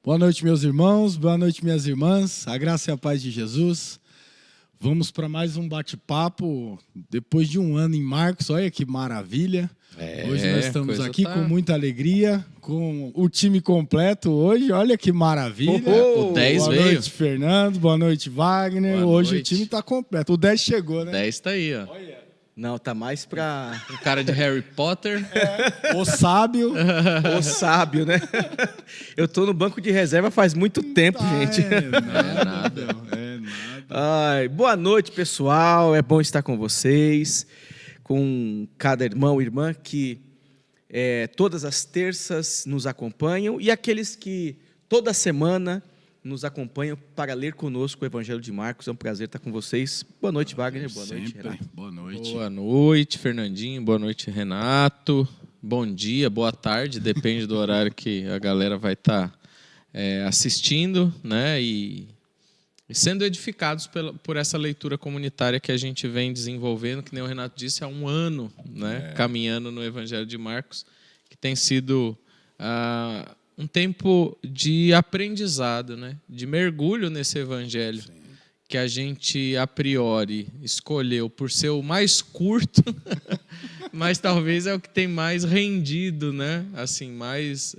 Boa noite, meus irmãos, boa noite, minhas irmãs, a graça e a paz de Jesus. Vamos para mais um bate-papo, depois de um ano em Marcos, olha que maravilha. Hoje nós estamos aqui com muita alegria, com o time completo hoje, olha que maravilha. O 10 boa veio. Boa noite, Fernando, boa noite, Wagner. Boa hoje noite. O time está completo, o 10 chegou, né? O 10 tá aí, ó. Olha. Não, tá mais pra... Um cara de Harry Potter. O sábio. O sábio, né? Eu tô no banco de reserva faz muito tempo, gente. É nada. nada. Ai, boa noite, pessoal. É bom estar com vocês, com cada irmão e irmã que todas as terças nos acompanham e aqueles que toda semana nos acompanham para ler conosco o Evangelho de Marcos. É um prazer estar com vocês. Boa noite, Wagner. Boa noite, Renato. Boa noite. Boa noite, Fernandinho. Boa noite, Renato. Bom dia, boa tarde, depende do horário que a galera vai estar assistindo, né? E sendo edificados por essa leitura comunitária que a gente vem desenvolvendo, que nem o Renato disse, há um ano, né? Caminhando no Evangelho de Marcos, que tem sido um tempo de aprendizado, né? De mergulho nesse Evangelho. Sim. Que a gente, a priori, escolheu por ser o mais curto, mas talvez é o que tem mais rendido, né? Assim, mais...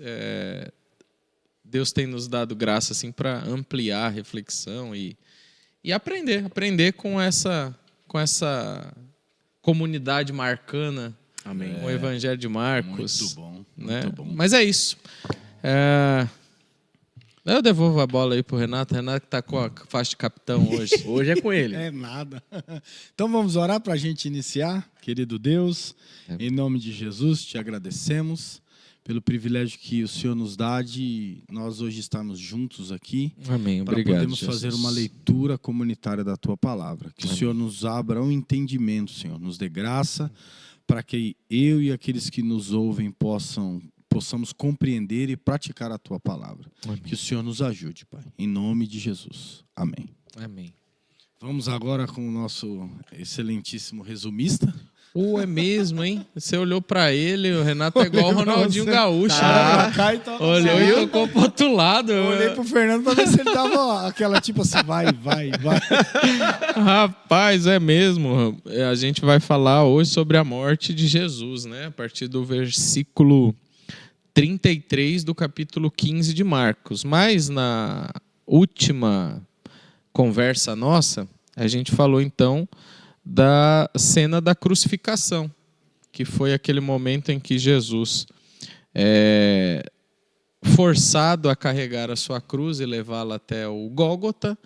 Deus tem nos dado graça assim, para ampliar a reflexão e aprender com essa comunidade marcana. Amém. O Evangelho de Marcos. Muito bom, né? muito bom. Mas é isso. Eu devolvo a bola aí pro Renato. Renato que está com a faixa de capitão hoje. Hoje é com ele. É nada. Então vamos orar para a gente iniciar. Querido Deus, em nome de Jesus, te agradecemos pelo privilégio que o Senhor nos dá de nós hoje estarmos juntos aqui. Amém. Para Obrigado, podermos Jesus. fazer uma leitura comunitária da Tua Palavra. Que Amém. o Senhor nos abra um entendimento, Senhor. Nos dê graça para que eu e aqueles que nos ouvem possamos compreender e praticar a Tua Palavra. Amém. Que o Senhor nos ajude, Pai. Em nome de Jesus. Amém. Amém. Vamos agora com o nosso excelentíssimo resumista. É mesmo, hein? Você olhou pra ele, o Renato é igual o Ronaldinho Gaúcho. Tá, né? cá, então, Olhou e tocou pro outro lado. Eu olhei pro Fernando pra ver se ele dava aquela tipo assim, vai. Rapaz, é mesmo. A gente vai falar hoje sobre a morte de Jesus, né? A partir do versículo 33 do capítulo 15 de Marcos. Mas na última conversa nossa, a gente falou então da cena da crucificação, que foi aquele momento em que Jesus forçado a carregar a sua cruz e levá-la até o Gólgota,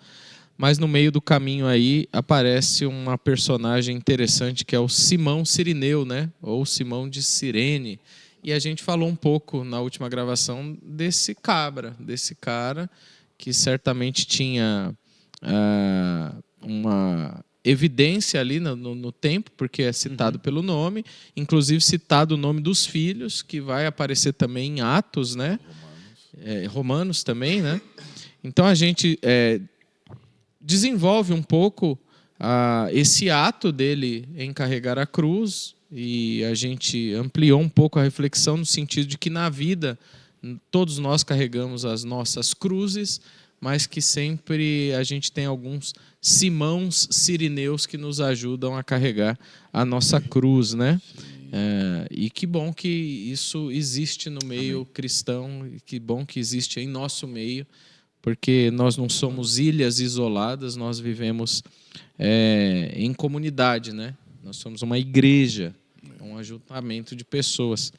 mas no meio do caminho aí aparece uma personagem interessante que é o Simão Cirineu, né? Ou Simão de Cirene. E a gente falou um pouco na última gravação desse cara que certamente tinha uma evidência ali no tempo, porque é citado pelo nome, inclusive citado o nome dos filhos, que vai aparecer também em Atos, né? Romanos também, né? Então a gente desenvolve um pouco esse ato dele em carregar a cruz, e a gente ampliou um pouco a reflexão no sentido de que na vida todos nós carregamos as nossas cruzes, mas que sempre a gente tem alguns Simãos Cirineus que nos ajudam a carregar a nossa cruz, né? E que bom que isso existe no meio cristão, e que bom que existe em nosso meio, porque nós não somos ilhas isoladas, nós vivemos em comunidade, né? Nós somos uma igreja, um ajuntamento de pessoas.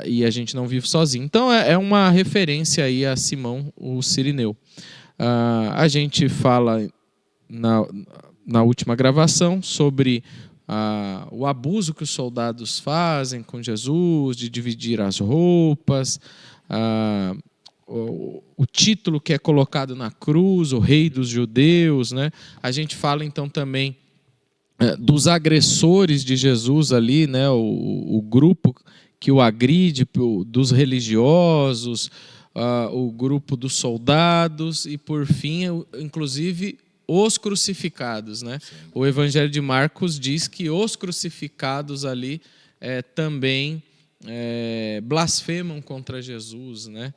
E a gente não vive sozinho. Então é uma referência aí a Simão, o Cirineu. A gente fala na última gravação sobre o abuso que os soldados fazem com Jesus, de dividir as roupas, o título que é colocado na cruz, o rei dos judeus, né? A gente fala então também dos agressores de Jesus ali, né? O grupo que o agride, dos religiosos, o grupo dos soldados e, por fim, inclusive, os crucificados, né? O Evangelho de Marcos diz que os crucificados ali também blasfemam contra Jesus, né?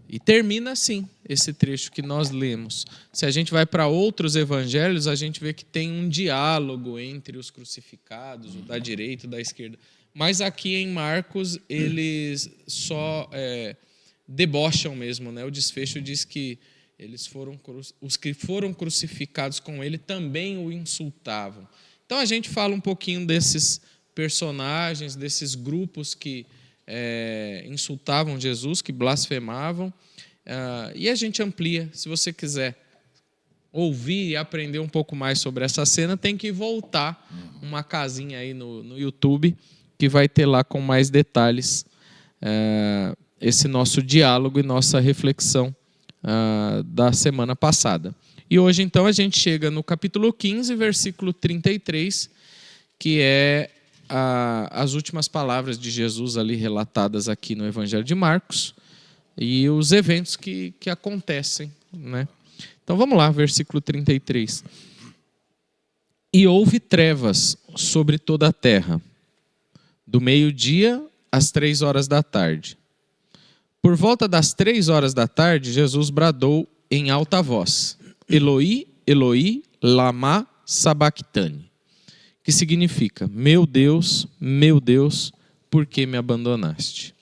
E termina assim, esse trecho que nós lemos. Se a gente vai para outros evangelhos, a gente vê que tem um diálogo entre os crucificados, o da direita e o da esquerda. Mas aqui em Marcos, eles só debocham mesmo, né? O desfecho diz que os que foram crucificados com ele também o insultavam. Então a gente fala um pouquinho desses personagens, desses grupos que insultavam Jesus, que blasfemavam, e a gente amplia. Se você quiser ouvir e aprender um pouco mais sobre essa cena, tem que voltar uma casinha aí no YouTube, que vai ter lá com mais detalhes esse nosso diálogo e nossa reflexão da semana passada. E hoje, então, a gente chega no capítulo 15, versículo 33, que é as últimas palavras de Jesus ali relatadas aqui no Evangelho de Marcos e os eventos que acontecem, né? Então vamos lá, versículo 33. E houve trevas sobre toda a terra, do meio-dia às 3 horas da tarde. Por volta das 3 horas da tarde, Jesus bradou em alta voz: Eloi, Eloi, lama sabactani, que significa: meu Deus, por que me abandonaste?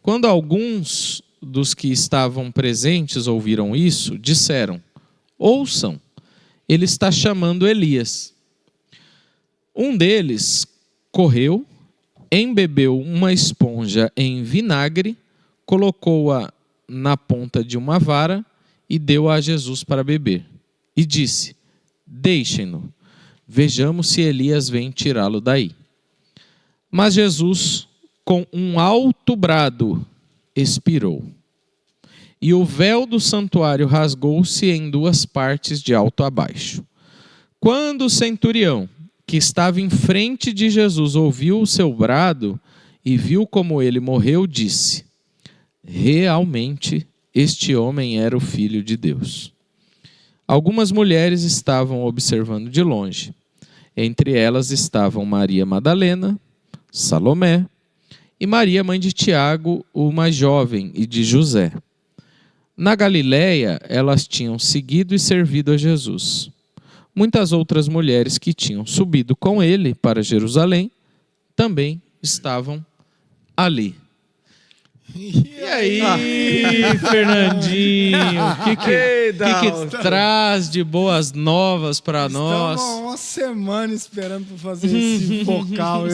Quando alguns dos que estavam presentes ouviram isso, disseram: ouçam, ele está chamando Elias. Um deles correu, embebeu uma esponja em vinagre, colocou-a na ponta de uma vara e deu-a a Jesus para beber. E disse: deixem-no, vejamos se Elias vem tirá-lo daí. Mas Jesus, com um alto brado, expirou. E o véu do santuário rasgou-se em 2 partes de alto a baixo. Quando o centurião, que estava em frente de Jesus, ouviu o seu brado e viu como ele morreu, disse: realmente este homem era o Filho de Deus. Algumas mulheres estavam observando de longe. Entre elas estavam Maria Madalena, Salomé e Maria, mãe de Tiago, o mais jovem, e de José. Na Galiléia, elas tinham seguido e servido a Jesus. Muitas outras mulheres que tinham subido com ele para Jerusalém também estavam ali. E aí, Fernandinho, o que traz de boas novas para nós? Estamos uma semana esperando para fazer esse vocal,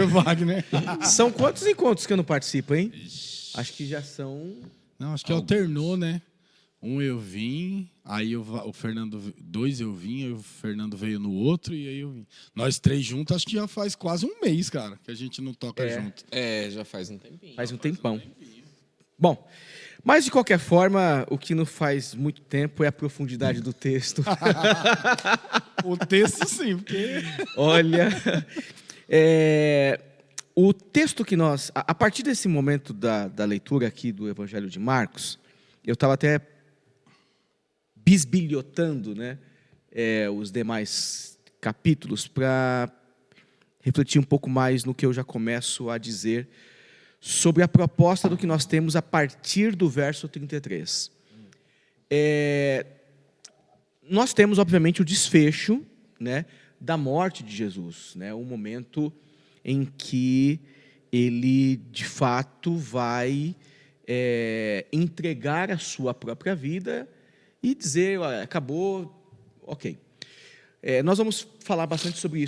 Wagner. São quantos encontros que eu não participo, hein? Acho que já são... Não, acho que alternou, né? Um eu vim, aí o Fernando... 2 eu vim, aí o Fernando veio no outro e aí eu vim. Nós 3 juntos, acho que já faz quase um mês, cara, que a gente não toca junto. Já faz um tempinho. Faz um tempão. Bom, mas de qualquer forma, o que não faz muito tempo é a profundidade do texto. O texto sim, porque... Olha, o texto que nós... A partir desse momento da leitura aqui do Evangelho de Marcos, eu estava até bisbilhotando, né, os demais capítulos para refletir um pouco mais no que eu já começo a dizer sobre a proposta do que nós temos a partir do verso 33. Nós temos, obviamente, o desfecho, né, da morte de Jesus, né, um momento em que ele, de fato, vai entregar a sua própria vida e dizer: olha, acabou, ok. Nós vamos falar bastante sobre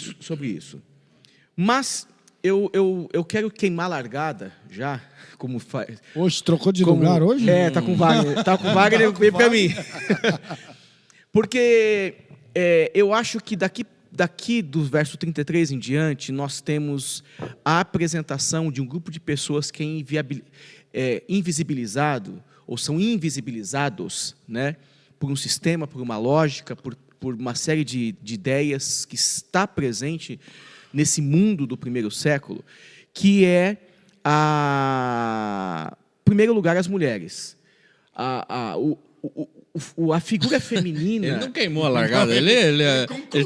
isso. Mas eu quero queimar a largada já, como faz. Hoje trocou de lugar hoje? Tá com o Wagner. Tá com o Wagner, ele veio para mim. Porque eu acho que daqui do verso 33 em diante, nós temos a apresentação de um grupo de pessoas que é invisibilizado, ou são invisibilizados, né, por um sistema, por uma lógica, por uma série de ideias que está presente nesse mundo do primeiro século, que é, em primeiro lugar, as mulheres. a figura feminina... Ele não queimou a largada, ele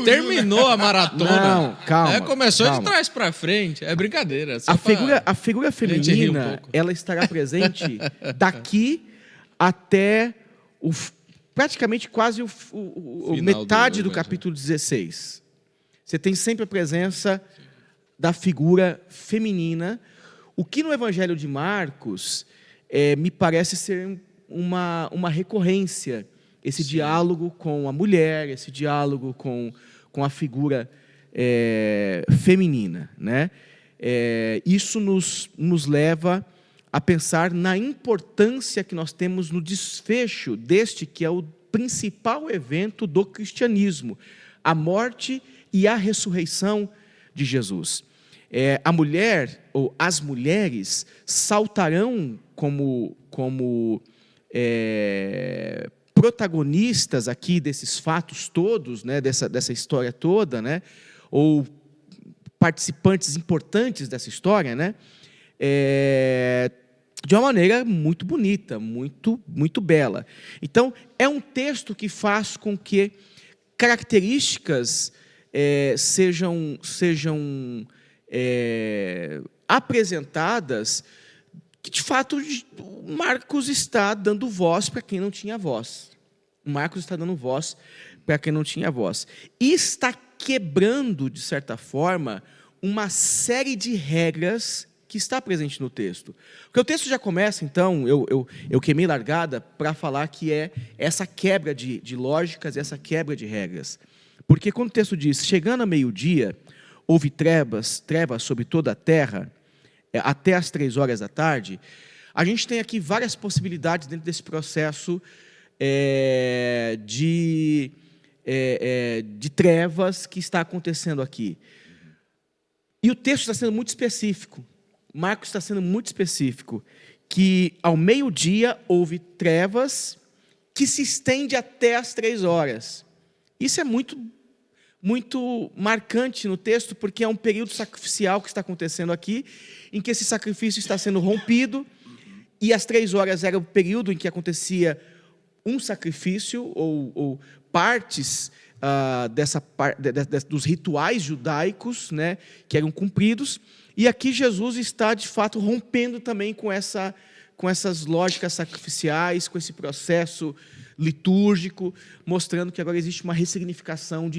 terminou a maratona. Não, calma. Começou calma. de trás para frente. É brincadeira. A figura feminina, ela estará presente daqui até praticamente quase metade do capítulo 16. Você tem sempre a presença da figura feminina, o que no Evangelho de Marcos me parece ser uma recorrência, esse Sim. diálogo com a mulher, esse diálogo com a figura feminina, né? Isso nos leva a pensar na importância que nós temos no desfecho deste que é o principal evento do cristianismo, a morte e a ressurreição de Jesus. A mulher, ou as mulheres, saltarão como protagonistas aqui desses fatos todos, né, dessa história toda, né, ou participantes importantes dessa história, né, de uma maneira muito bonita, muito, muito bela. Então, é um texto que faz com que características sejam apresentadas que, de fato, Marcos está dando voz para quem não tinha voz. Marcos está dando voz para quem não tinha voz. E está quebrando, de certa forma, uma série de regras que está presente no texto. Porque o texto já começa, então, eu queimei largada para falar que é essa quebra de lógicas, essa quebra de regras. Porque quando o texto diz, chegando a meio-dia, houve trevas sobre toda a terra, até as 3 horas da tarde, a gente tem aqui várias possibilidades dentro desse processo de trevas que está acontecendo aqui. E o texto está sendo muito específico. Marcos está sendo muito específico, que ao meio-dia houve trevas que se estende até as 3 horas. Isso é muito marcante no texto, porque é um período sacrificial que está acontecendo aqui, em que esse sacrifício está sendo rompido, e as 3 horas era o período em que acontecia um sacrifício, ou partes dos rituais judaicos, né, que eram cumpridos, e aqui Jesus está, de fato, rompendo também com essas lógicas sacrificiais, com esse processo litúrgico, mostrando que agora existe uma ressignificação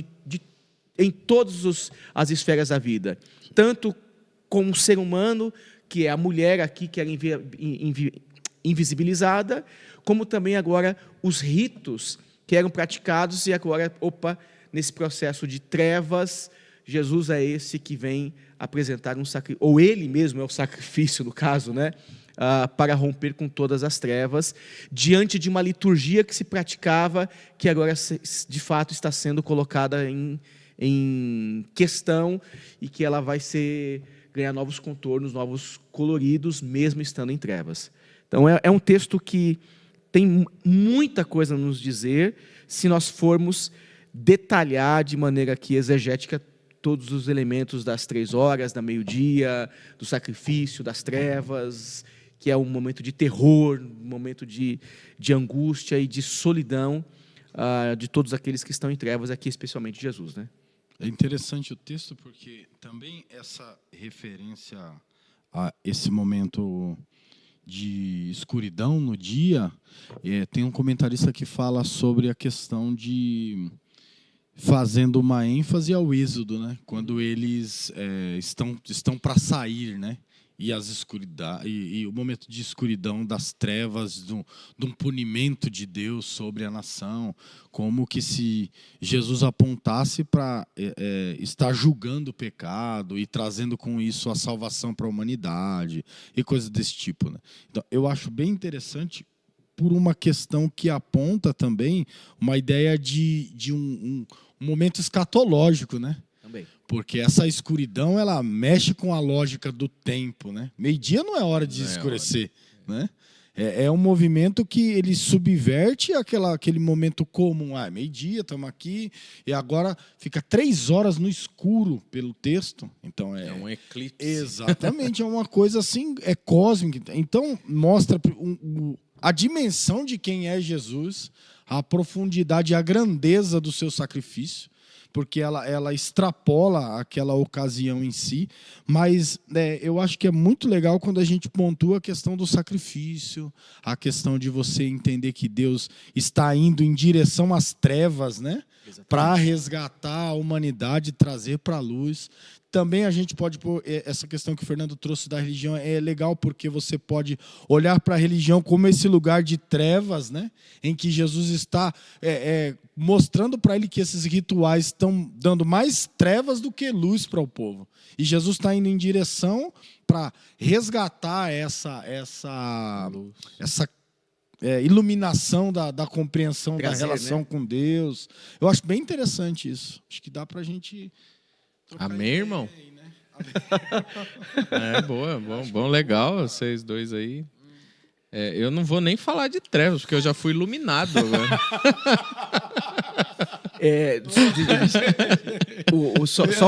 em todas as esferas da vida. Tanto com o ser humano, que é a mulher aqui, que era invisibilizada, como também agora os ritos que eram praticados, e agora, nesse processo de trevas, Jesus é esse que vem apresentar um sacrifício, ou ele mesmo é o sacrifício, no caso, né? Para romper com todas as trevas, diante de uma liturgia que se praticava, que agora, de fato, está sendo colocada em questão, e que ela vai ganhar novos contornos, novos coloridos, mesmo estando em trevas. Então, é um texto que tem muita coisa a nos dizer, se nós formos detalhar de maneira aqui exegética todos os elementos das 3 horas, da meio-dia, do sacrifício, das trevas, que é um momento de terror, um momento de angústia e de solidão de todos aqueles que estão em trevas, aqui especialmente Jesus, né? É interessante o texto, porque também essa referência a esse momento de escuridão no dia, tem um comentarista que fala sobre a questão de fazendo uma ênfase ao êxodo, né? Quando eles estão para sair, né? E o momento de escuridão, das trevas, de um punimento de Deus sobre a nação, como que se Jesus apontasse para estar julgando o pecado e trazendo com isso a salvação para a humanidade e coisas desse tipo, né? Então, eu acho bem interessante por uma questão que aponta também uma ideia de um momento escatológico, né? Também. Porque essa escuridão, ela mexe com a lógica do tempo, né? Meio-dia não é hora de escurecer, né? É um movimento que ele subverte aquele momento comum. Meio-dia, estamos aqui, e agora fica 3 horas no escuro pelo texto. Então é um eclipse. Exatamente, é uma coisa assim, cósmica. Então mostra a dimensão de quem é Jesus, a profundidade e a grandeza do seu sacrifício, porque ela extrapola aquela ocasião em si, mas eu acho que é muito legal quando a gente pontua a questão do sacrifício, a questão de você entender que Deus está indo em direção às trevas, né? Para resgatar a humanidade e trazer para a luz. Também a gente pode pôr essa questão que o Fernando trouxe da religião, é legal porque você pode olhar para a religião como esse lugar de trevas, né? Em que Jesus está mostrando para ele que esses rituais estão dando mais trevas do que luz para o povo. E Jesus está indo em direção para resgatar essa iluminação da compreensão da relação, né, com Deus. Eu acho bem interessante isso. Acho que dá para a gente... Amém, irmão? Aí, né? Boa, bom, legal, vocês dois aí. Eu não vou nem falar de trevas, porque eu já fui iluminado agora.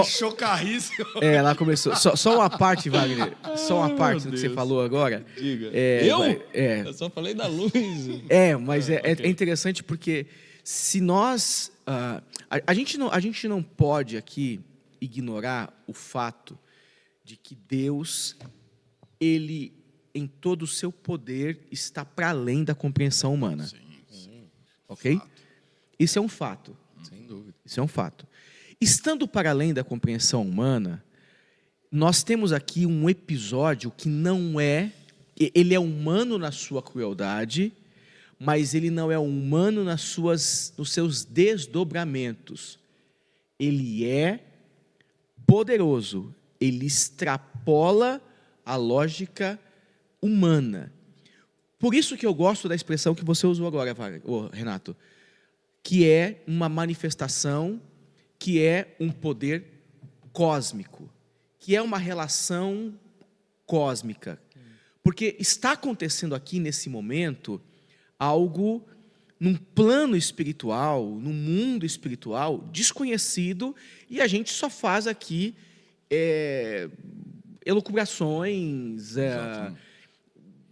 Chocarríssimo. Lá começou. Só uma parte, Wagner. Só uma parte do que você falou agora. Diga. Eu só falei da luz. Mas é interessante porque se nós... a gente não pode aqui ignorar o fato de que Deus, ele, em todo o seu poder, está para além da compreensão humana. Sim. Ok? Fato. Isso é um fato. Sem dúvida. Isso é um fato. Estando para além da compreensão humana, nós temos aqui um episódio que não é... Ele é humano na sua crueldade, mas ele não é humano nos seus desdobramentos. Ele é poderoso, ele extrapola a lógica humana. Por isso que eu gosto da expressão que você usou agora, Renato, que é uma manifestação, que é um poder cósmico, que é uma relação cósmica. Porque está acontecendo aqui nesse momento algo num plano espiritual, num mundo espiritual desconhecido, e a gente só faz aqui elucubrações,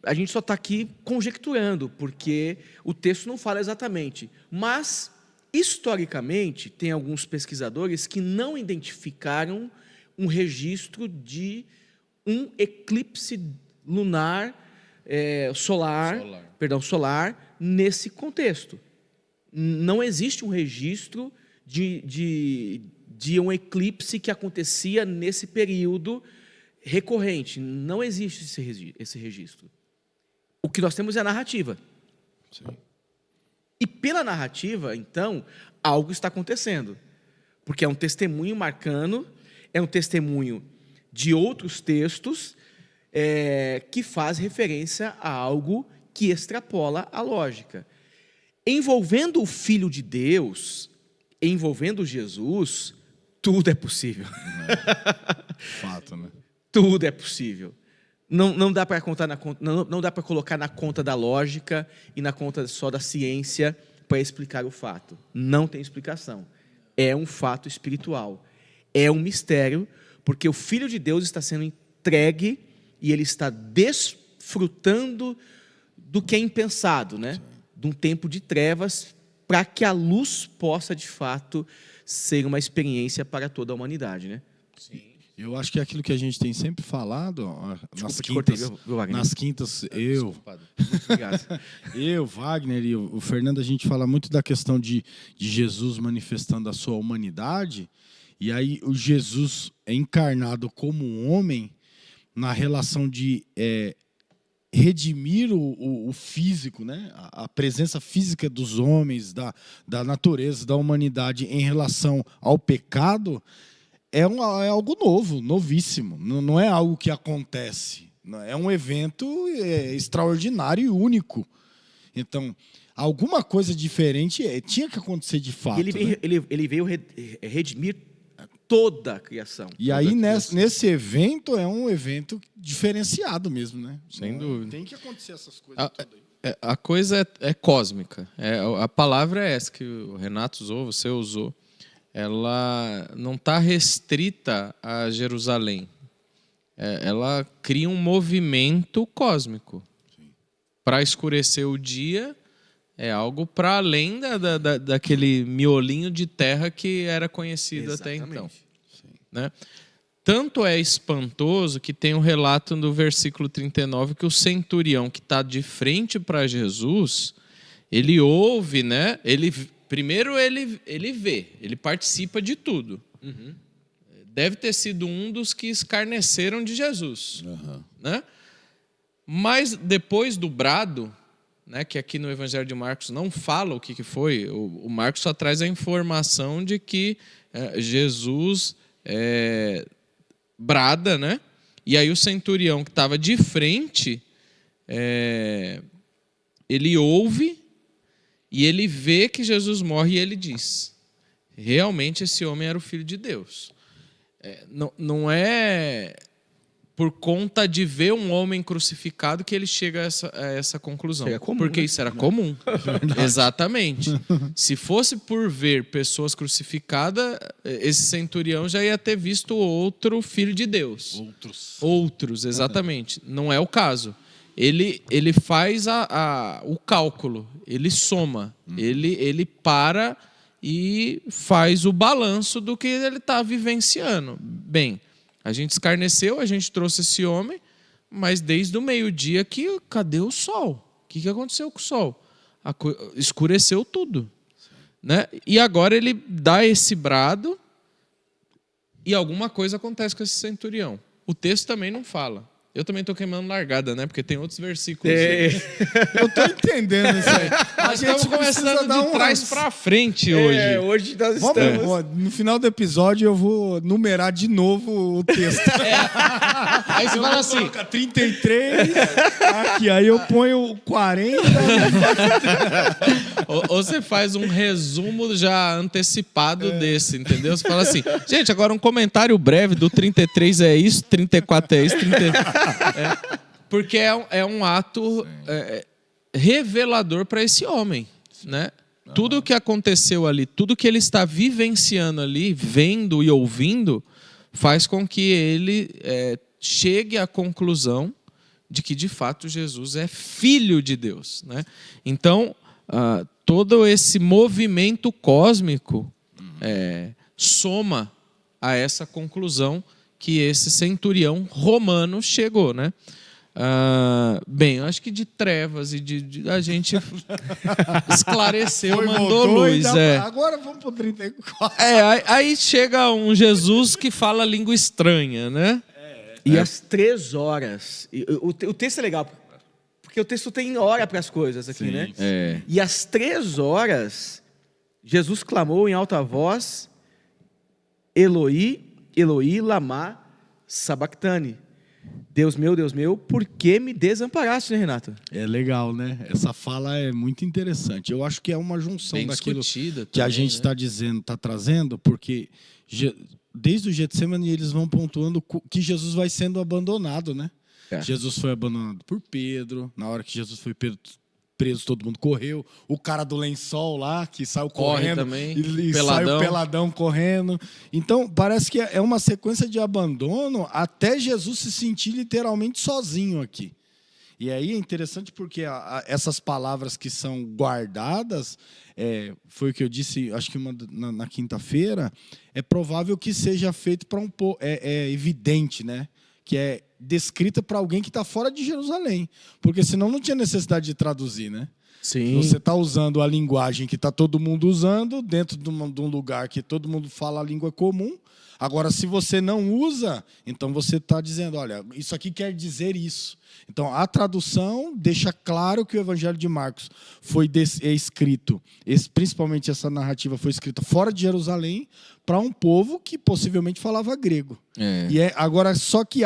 a gente só está aqui conjecturando, porque o texto não fala exatamente. Mas, historicamente, tem alguns pesquisadores que não identificaram um registro de um eclipse lunar, solar, nesse contexto. Não existe um registro de um eclipse que acontecia nesse período recorrente. Não existe esse registro. O que nós temos é a narrativa. Sim. E pela narrativa, então, algo está acontecendo. Porque é um testemunho marcando, é um testemunho de outros textos que faz referência a algo que extrapola a lógica. Envolvendo o Filho de Deus, envolvendo Jesus, tudo é possível. Fato, né? Tudo é possível. Não dá para contar não dá para colocar na conta da lógica e na conta só da ciência para explicar o fato. Não tem explicação. É um fato espiritual. É um mistério, porque o Filho de Deus está sendo entregue e ele está desfrutando do que é impensado, né? De um tempo de trevas, para que a luz possa, de fato, ser uma experiência para toda a humanidade, né? Sim. Eu acho que é aquilo que a gente tem sempre falado, nas quintas, eu, Wagner e o Fernando, a gente fala muito da questão de Jesus manifestando a sua humanidade, e aí o Jesus é encarnado como um homem na relação de redimir o físico, né? A presença física dos homens, da natureza, da humanidade em relação ao pecado, é algo novo, novíssimo. Não é algo que acontece. É um evento extraordinário e único. Então, alguma coisa diferente tinha que acontecer de fato. Ele veio redimir toda a criação. E aí, nesse evento, é um evento diferenciado mesmo, né? Sem dúvida. Tem que acontecer essas coisas todas aí. A coisa é cósmica. A palavra é essa que o Renato usou, você usou. Ela não está restrita a Jerusalém. Ela cria um movimento cósmico. Para escurecer o dia, É algo para além daquele miolinho de terra que era conhecido até então. Né? Tanto é espantoso que tem um relato no versículo 39 que o centurião que está de frente para Jesus, ele ouve, né? Primeiro ele vê, ele participa de tudo. Uhum. Deve ter sido um dos que escarneceram de Jesus. Uhum. Né? Mas depois do brado, né, que aqui no Evangelho de Marcos não fala o que foi, o Marcos só traz a informação de que Jesus brada, né? E aí o centurião que estava de frente, ele ouve e ele vê que Jesus morre e ele diz: realmente esse homem era o Filho de Deus. Não é por conta de ver um homem crucificado que ele chega a essa conclusão. Comum, porque isso era comum. Exatamente. Se fosse por ver pessoas crucificadas, esse centurião já ia ter visto outro filho de Deus. Outros, exatamente. Não é o caso. Ele faz o cálculo, ele soma, ele para e faz o balanço do que ele está vivenciando. Bem, a gente escarneceu, a gente trouxe esse homem, mas desde o meio-dia cadê o sol? O que aconteceu com o sol? Escureceu tudo. Né? E agora ele dá esse brado e alguma coisa acontece com esse centurião. O texto também não fala. Eu também estou queimando largada, né? Porque tem outros versículos. Eu estou entendendo isso aí. Nós estamos começando de trás para frente hoje. Hoje nós estamos... No final do episódio eu vou numerar de novo o texto. Aí você fala assim... 33, aqui, aí eu ponho 40... Ou você faz um resumo já antecipado desse, entendeu? Você fala assim, gente, agora um comentário breve do 33 é isso, 34 é isso, 30... porque é um ato revelador para esse homem, né? Tudo o que aconteceu ali, tudo que ele está vivenciando ali, vendo e ouvindo, faz com que ele chegue à conclusão de que de fato Jesus é filho de Deus, né? Então todo esse movimento cósmico soma a essa conclusão que esse centurião romano chegou, né? Bem, eu acho que de trevas e a gente esclareceu, mandou luz. Agora vamos para o 34. Aí chega um Jesus que fala língua estranha, né? E às 3 horas... O texto é legal, porque o texto tem hora para as coisas aqui, né? E às 3 horas, Jesus clamou em alta voz: Eloi, Eloi, lama sabactani. Deus meu, por que me desamparaste, né, Renato? É legal, né? Essa fala é muito interessante. Eu acho que é uma junção bem daquilo também, que a gente está dizendo, está trazendo, porque desde o Getsemane eles vão pontuando que Jesus vai sendo abandonado, né? Jesus foi abandonado por Pedro. Na hora que Jesus foi preso, todo mundo correu. O cara do lençol lá, que saiu correndo. Também. E Peladão. saiu peladão correndo. Então, parece que é uma sequência de abandono até Jesus se sentir literalmente sozinho aqui. E aí é interessante porque essas palavras que são guardadas, foi o que eu disse, acho que na quinta-feira, é provável que seja feito para é evidente, né? Que é descrita para alguém que está fora de Jerusalém. Porque senão não tinha necessidade de traduzir, né? Sim. Você está usando a linguagem que está todo mundo usando, dentro de um lugar que todo mundo fala a língua comum. Agora, se você não usa, então você está dizendo, olha, isso aqui quer dizer isso. Então, a tradução deixa claro que o Evangelho de Marcos foi escrito, principalmente essa narrativa foi escrita fora de Jerusalém, para um povo que possivelmente falava grego. E agora, só que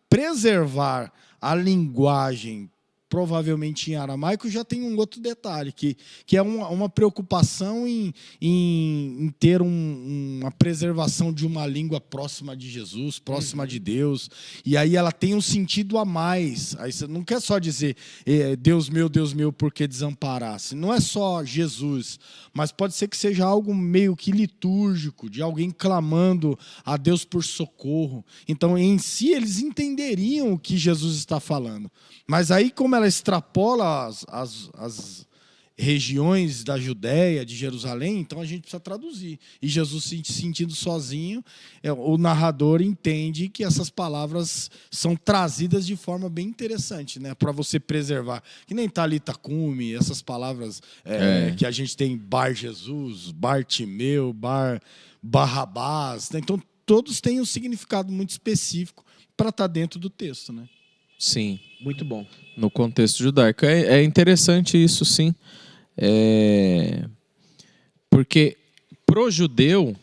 preservar a linguagem provavelmente em aramaico, já tem um outro detalhe, que é uma preocupação em ter uma preservação de uma língua próxima de Jesus, próxima de Deus, e aí ela tem um sentido a mais. Aí você não quer só dizer Deus meu, por que desamparasse? Não é só Jesus, mas pode ser que seja algo meio que litúrgico, de alguém clamando a Deus por socorro. Então, em si, eles entenderiam o que Jesus está falando. Mas aí, como ela extrapola regiões da Judéia, de Jerusalém, então a gente precisa traduzir. E Jesus se sentindo sozinho, o narrador entende que essas palavras são trazidas de forma bem interessante, né, para você preservar. Que nem Talita Cume, essas palavras que a gente tem, Bar Jesus, Bartimeu, Barrabás, né? Então todos têm um significado muito específico para estar dentro do texto, né? Sim. Muito bom. No contexto judaico. É interessante isso, sim. Porque pro judeu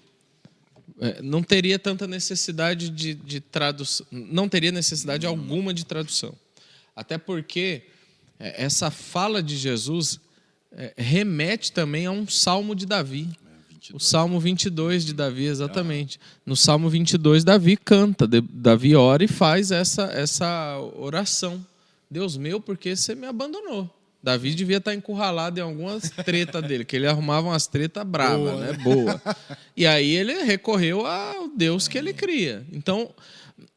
não teria tanta necessidade de tradução, não teria necessidade alguma de tradução. Até porque essa fala de Jesus remete também a um salmo de Davi. O Salmo 22 de Davi, exatamente. No Salmo 22, Davi canta, Davi ora e faz essa oração. Deus meu, por que você me abandonou? Davi devia estar encurralado em algumas tretas dele, que ele arrumava umas tretas bravas, né? Boa. E aí ele recorreu ao Deus que ele cria. Então,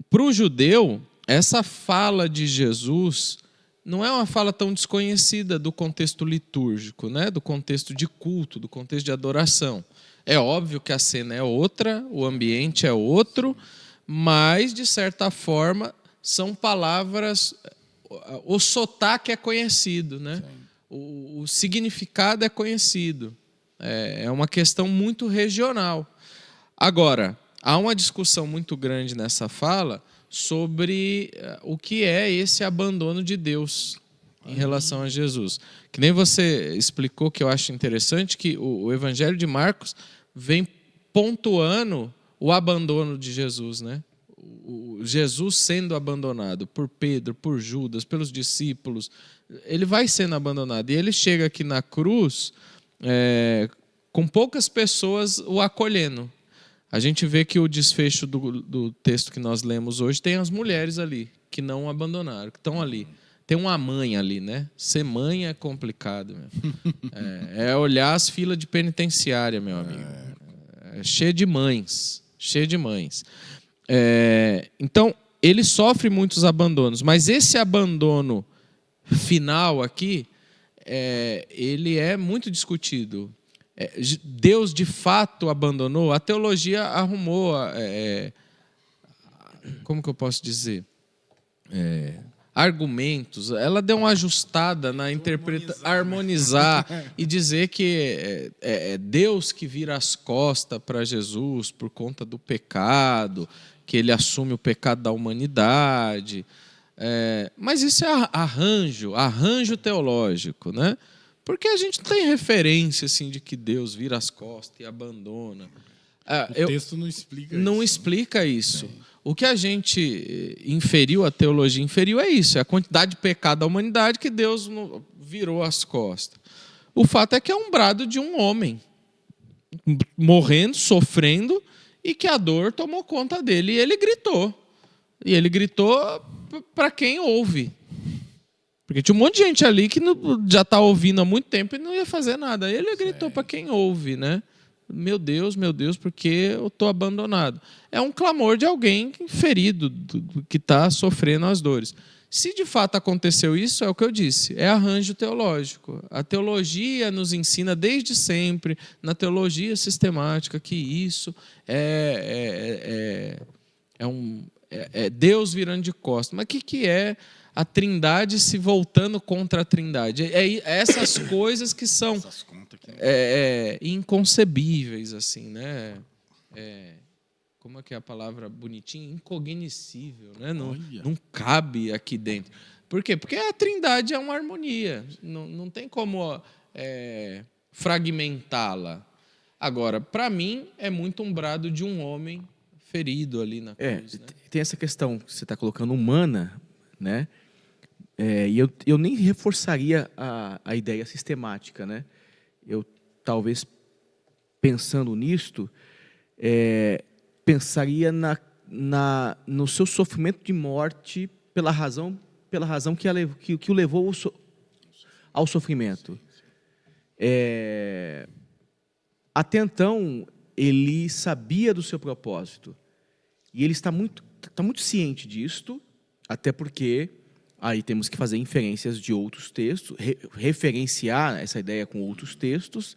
para o judeu, essa fala de Jesus não é uma fala tão desconhecida do contexto litúrgico, né? Do contexto de culto, do contexto de adoração. É óbvio que a cena é outra, o ambiente é outro, mas, de certa forma, são palavras... O sotaque é conhecido, né? O significado é conhecido. É uma questão muito regional. Agora, há uma discussão muito grande nessa fala sobre o que é esse abandono de Deus em relação a Jesus. Que nem você explicou, que eu acho interessante, que o Evangelho de Marcos vem pontuando o abandono de Jesus, né? O Jesus sendo abandonado por Pedro, por Judas, pelos discípulos, ele vai sendo abandonado. E ele chega aqui na cruz com poucas pessoas o acolhendo. A gente vê que o desfecho do texto que nós lemos hoje tem as mulheres ali, que não o abandonaram, que estão ali. Tem uma mãe ali, né? Ser mãe é complicado. É olhar as filas de penitenciária, meu amigo. Cheio de mães. Cheio de mães. Então, ele sofre muitos abandonos, mas esse abandono final aqui, ele é muito discutido. Deus de fato abandonou? A teologia arrumou, como que eu posso dizer? Argumentos, ela deu uma ajustada na interpretação, harmonizar e dizer que é Deus que vira as costas para Jesus por conta do pecado, que ele assume o pecado da humanidade. Mas isso é arranjo teológico, né? Porque a gente não tem referência assim, de que Deus vira as costas e abandona. O texto não explica isso. Não explica isso. O que a gente inferiu, a teologia inferiu, é isso. É a quantidade de pecado da humanidade que Deus virou as costas. O fato é que é um brado de um homem morrendo, sofrendo, e que a dor tomou conta dele. E ele gritou. E ele gritou para quem ouve. Porque tinha um monte de gente ali que já está ouvindo há muito tempo e não ia fazer nada. Ele gritou para quem ouve, né? Meu Deus, porque eu estou abandonado. É um clamor de alguém ferido, que está sofrendo as dores. Se de fato aconteceu isso, é o que eu disse, é arranjo teológico. A teologia nos ensina desde sempre, na teologia sistemática, que isso é Deus virando de costas. Mas o que é a Trindade se voltando contra a Trindade? Essas coisas que são inconcebíveis, assim, né? Como é que é a palavra bonitinha? Incognoscível, né? Não cabe aqui dentro. Por quê? Porque a Trindade é uma harmonia. Não tem como fragmentá-la. Agora, para mim, é muito um brado de um homem ferido ali na cruz. Né? Tem essa questão que você está colocando humana, né? E eu nem reforçaria a ideia sistemática, né? Eu, talvez, pensando nisto, pensaria no seu sofrimento de morte pela razão que o levou ao sofrimento. Até então, ele sabia do seu propósito. E ele está muito ciente disto, até porque Aí temos que fazer inferências de outros textos, referenciar essa ideia com outros textos,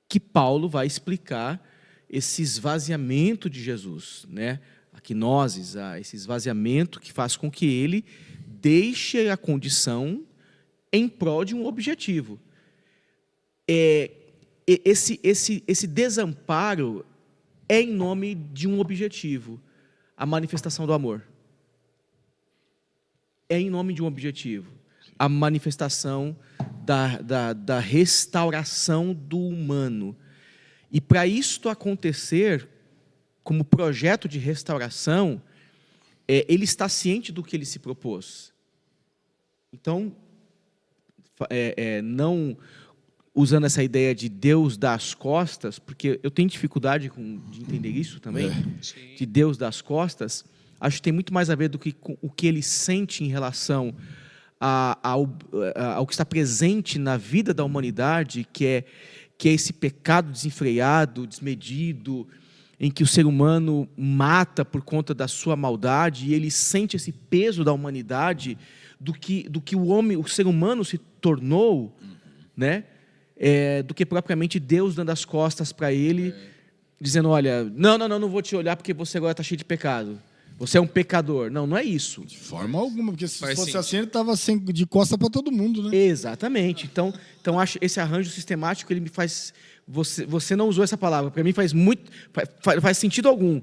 que Paulo vai explicar esse esvaziamento de Jesus, né? A quinoses, esse esvaziamento que faz com que ele deixe a condição em prol de um objetivo. Esse desamparo é em nome de um objetivo, a manifestação do amor. É em nome de um objetivo, a manifestação da restauração do humano. E para isto acontecer, como projeto de restauração, ele está ciente do que ele se propôs. Então, não usando essa ideia de Deus dar as costas, porque eu tenho dificuldade de entender isso também, de Deus dar as costas, acho que tem muito mais a ver do que com o que ele sente em relação ao que está presente na vida da humanidade, que é esse pecado desenfreado, desmedido, em que o ser humano mata por conta da sua maldade, e ele sente esse peso da humanidade, do que o ser humano se tornou, né? Do que propriamente Deus dando as costas para ele, dizendo, olha, não vou te olhar porque você agora está cheio de pecado. Você é um pecador. Não é isso. De forma alguma, porque se fosse assim, ele estava de costa para todo mundo, né? Exatamente. Então acho esse arranjo sistemático, ele me faz... Você não usou essa palavra. Para mim faz sentido algum.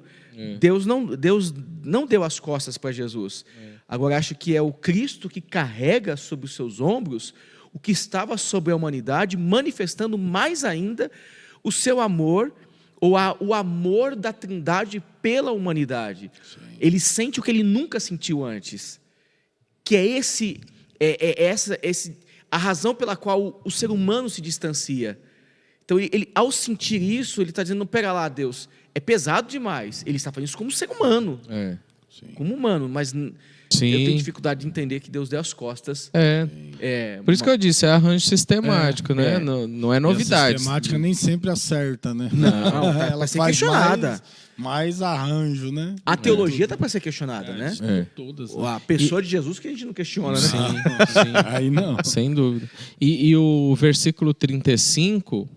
Deus não deu as costas para Jesus. Agora, acho que é o Cristo que carrega sobre os seus ombros o que estava sobre a humanidade, manifestando mais ainda o seu amor, ou o amor da Trindade pela humanidade. Sim. Ele sente o que ele nunca sentiu antes, que é a razão pela qual o ser humano se distancia. Então, ele, ao sentir isso, ele está dizendo, não, pera lá, Deus, é pesado demais. Ele está fazendo isso como ser humano, como humano, mas... Sim. Eu tenho dificuldade de entender que Deus deu as costas. Por isso que eu disse, é arranjo sistemático, né? Não é novidade. A sistemática nem sempre acerta, né? Não, ela ser questionada. Mais arranjo, né? A teologia está para ser questionada, né? Todas. A pessoa de Jesus que a gente não questiona, né? Sim. Aí não. Sem dúvida. E o versículo 35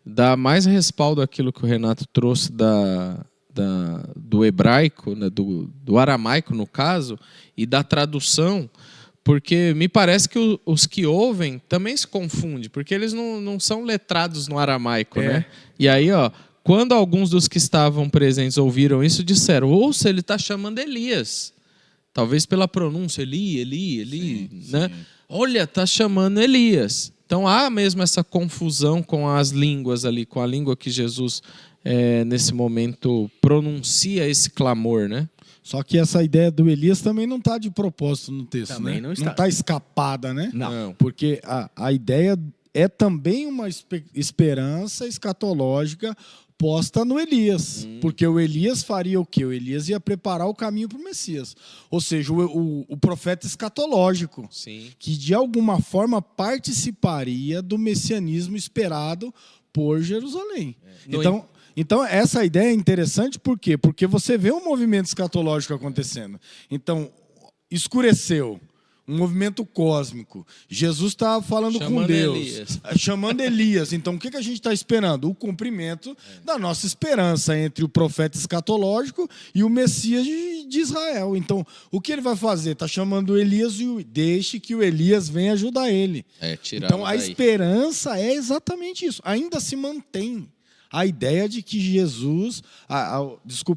dá mais respaldo àquilo que o Renato trouxe do hebraico, né, do aramaico, no caso, e da tradução, porque me parece que os que ouvem também se confundem, porque eles não são letrados no aramaico, né? E aí, quando alguns dos que estavam presentes ouviram isso, disseram, ouça, ele está chamando Elias. Talvez pela pronúncia, Eli, né? Sim. Olha, está chamando Elias. Então há mesmo essa confusão com as línguas ali, com a língua que Jesus... nesse momento pronuncia esse clamor, né? Só que essa ideia do Elias também não está de propósito no texto, também, né? Não está escapada, né? Não. Porque a ideia é também uma esperança escatológica posta no Elias. Porque o Elias faria o quê? O Elias ia preparar o caminho para o Messias. Ou seja, o profeta escatológico. Sim. Que de alguma forma participaria do messianismo esperado por Jerusalém. Então, essa ideia é interessante por quê? Porque você vê um movimento escatológico acontecendo. Então, escureceu, um movimento cósmico. Jesus está falando com Deus, chamando Elias. Então, o que a gente está esperando? O cumprimento da nossa esperança entre o profeta escatológico e o Messias de Israel. Então, o que ele vai fazer? Está chamando Elias e deixe que o Elias venha ajudar ele. Então, a esperança é exatamente isso. Ainda se mantém a ideia de que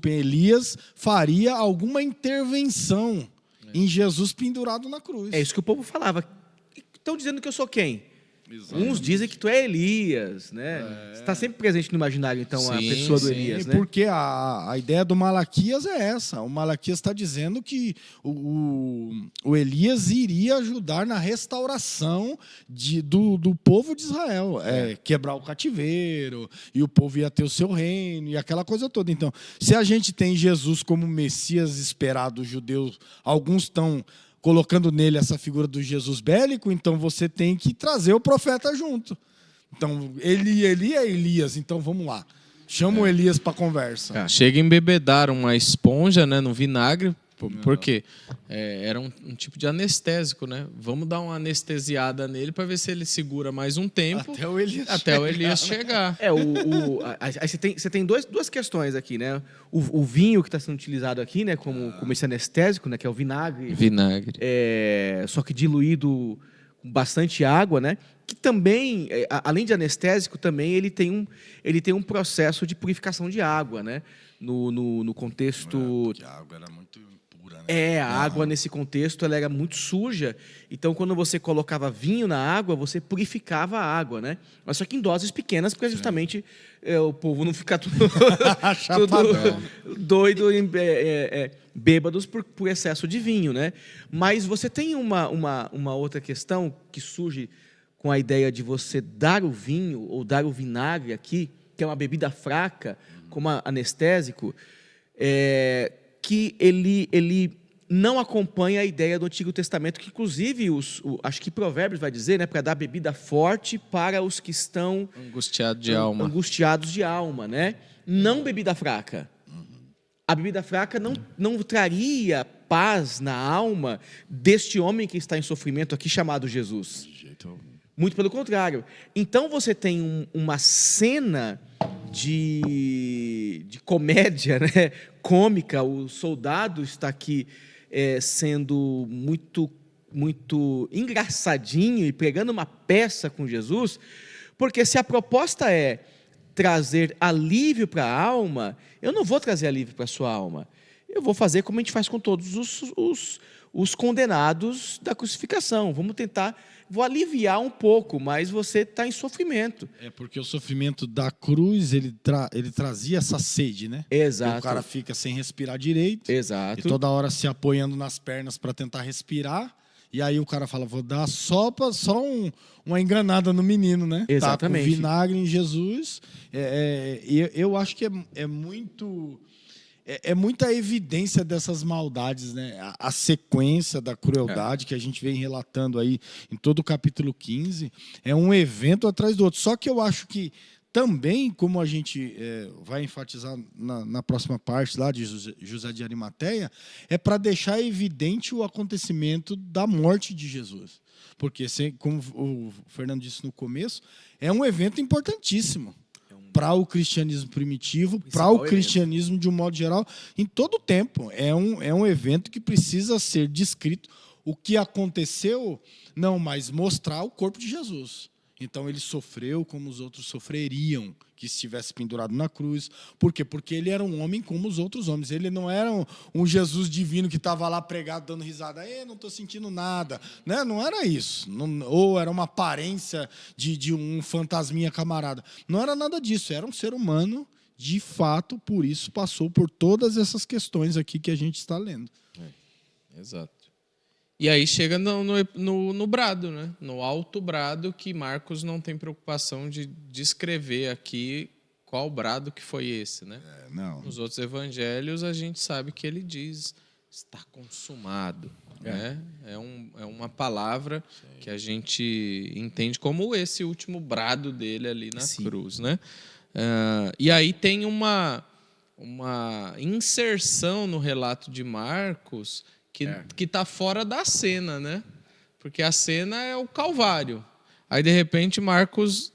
Elias faria alguma intervenção em Jesus pendurado na cruz. É isso que o povo falava. Estão dizendo que eu sou quem? Exatamente. Uns dizem que tu é Elias, né? Está sempre presente no imaginário, então, a pessoa do Elias, né? Porque a ideia do Malaquias é essa. O Malaquias está dizendo que o Elias iria ajudar na restauração do povo de Israel. Quebrar o cativeiro, e o povo ia ter o seu reino, e aquela coisa toda. Então, se a gente tem Jesus como Messias esperado, os judeus, alguns estão colocando nele essa figura do Jesus bélico, então você tem que trazer o profeta junto. Então, ele é Elias, então vamos lá. Chama o Elias para conversa. Chega a embebedar uma esponja, né, no vinagre, Por quê? Era um tipo de anestésico, né? Vamos dar uma anestesiada nele para ver se ele segura mais um tempo. Até o Elias chegar. Aí você tem duas questões aqui, né? O vinho que está sendo utilizado aqui, né? Como esse anestésico, né? Que é o vinagre. Só que diluído com bastante água, né? Que também, além de anestésico, também ele tem um processo de purificação de água, né? No contexto... Porque a água era muito impura, né? A água nesse contexto ela era muito suja. Então, quando você colocava vinho na água, você purificava a água, né? Mas só que em doses pequenas, porque justamente o povo não ficar tudo doido, bêbados por excesso de vinho, né? Mas você tem uma outra questão que surge com a ideia de você dar o vinho ou dar o vinagre aqui, que é uma bebida fraca, como anestésico, que ele não acompanha a ideia do Antigo Testamento, que inclusive acho que Provérbios vai dizer, né, para dar bebida forte para os que estão angustiados de alma, né? Não bebida fraca. A bebida fraca não traria paz na alma deste homem que está em sofrimento aqui, chamado Jesus. De jeito algum. Muito pelo contrário. Então você tem uma cena de comédia, né? Cômica. O soldado está aqui sendo muito, muito engraçadinho e pregando uma peça com Jesus, porque se a proposta é trazer alívio para a alma, eu não vou trazer alívio para a sua alma. Eu vou fazer como a gente faz com todos os condenados da crucificação. Vou aliviar um pouco, mas você está em sofrimento. Porque o sofrimento da cruz, ele trazia essa sede, né? Exato. E o cara fica sem respirar direito. Exato. E toda hora se apoiando nas pernas para tentar respirar. E aí o cara fala, vou dar só uma enganada no menino, né? Exatamente. Tá com vinagre em Jesus. Eu acho que é muita evidência dessas maldades, né? A sequência da crueldade que a gente vem relatando aí em todo o capítulo 15 é um evento atrás do outro. Só que eu acho que também, como a gente vai enfatizar na próxima parte lá de José de Arimateia, é para deixar evidente o acontecimento da morte de Jesus. Porque, como o Fernando disse no começo, é um evento importantíssimo para o cristianismo primitivo, para o cristianismo de um modo geral, em todo o tempo. É um evento que precisa ser descrito o que aconteceu, mas mostrar o corpo de Jesus. Então ele sofreu como os outros sofreriam que estivesse pendurado na cruz. Por quê? Porque ele era um homem como os outros homens. Ele não era um Jesus divino que estava lá pregado dando risada. Não estou sentindo nada. Né? Não era isso. Ou era uma aparência de um fantasminha camarada. Não era nada disso. Era um ser humano, de fato, por isso passou por todas essas questões aqui que a gente está lendo. Exato. E aí chega no brado, né? No alto brado, que Marcos não tem preocupação de descrever aqui qual brado que foi esse, né? Não. Nos outros evangelhos a gente sabe que ele diz, está consumado. Né? É uma palavra que a gente entende como esse último brado dele ali na cruz, né? E aí tem uma inserção no relato de Marcos que está fora da cena, né? Porque a cena é o Calvário. Aí, de repente, Marcos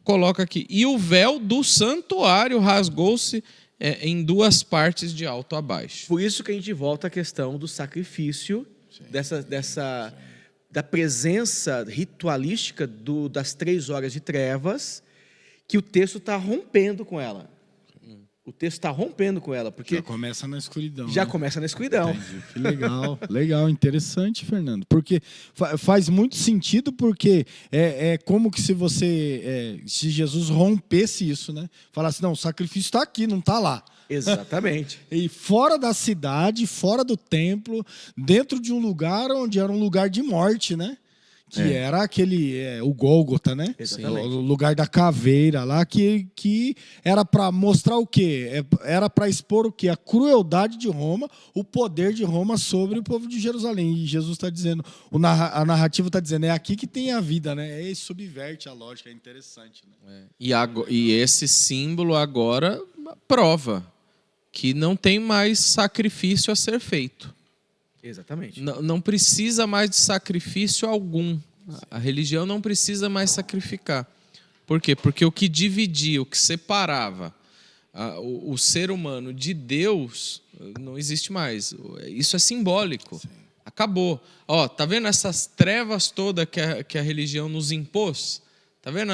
coloca aqui, e o véu do santuário rasgou-se em duas partes de alto a baixo. Por isso que a gente volta à questão do sacrifício, da presença ritualística das 3 horas de trevas, que o texto está rompendo com ela. O texto está rompendo com ela, porque... Já começa na escuridão. Começa na escuridão. Entendi. Que legal. Legal, interessante, Fernando. Porque faz muito sentido, porque é como que se Jesus rompesse isso, né? Falasse, não, o sacrifício está aqui, não está lá. Exatamente. E fora da cidade, fora do templo, dentro de um lugar onde era um lugar de morte, né? Que era o Gólgota, né? Exatamente. O lugar da caveira lá, que era para mostrar o quê? Era para expor o quê? A crueldade de Roma, o poder de Roma sobre o povo de Jerusalém. E Jesus está dizendo, a narrativa está dizendo, é aqui que tem a vida, né? E subverte a lógica, é interessante. Né? E esse símbolo agora prova que não tem mais sacrifício a ser feito. Exatamente. Não precisa mais de sacrifício algum. A religião não precisa mais sacrificar. Por quê? Porque o que dividia, o que separava o ser humano de Deus não existe mais. Isso é simbólico. Sim. Acabou. Ó, tá vendo essas trevas todas que a religião nos impôs? Tá vendo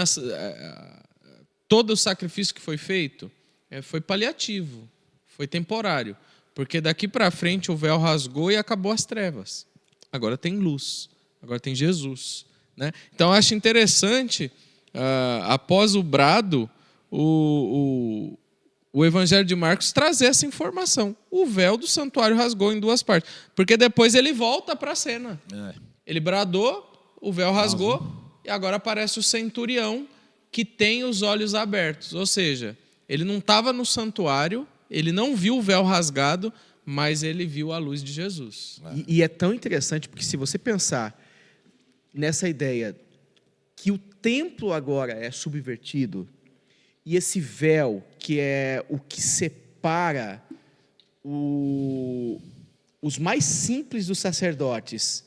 todo o sacrifício que foi feito? Foi paliativo, foi temporário. Porque daqui para frente o véu rasgou e acabou as trevas. Agora tem luz, agora tem Jesus. Né? Então eu acho interessante, após o brado, o Evangelho de Marcos trazer essa informação. O véu do santuário rasgou em duas partes. Porque depois ele volta para a cena. Ele bradou, o véu rasgou, e agora aparece o centurião que tem os olhos abertos. Ou seja, ele não estava no santuário, ele não viu o véu rasgado, mas ele viu a luz de Jesus. E é tão interessante, porque se você pensar nessa ideia que o templo agora é subvertido, e esse véu, que é o que separa os mais simples dos sacerdotes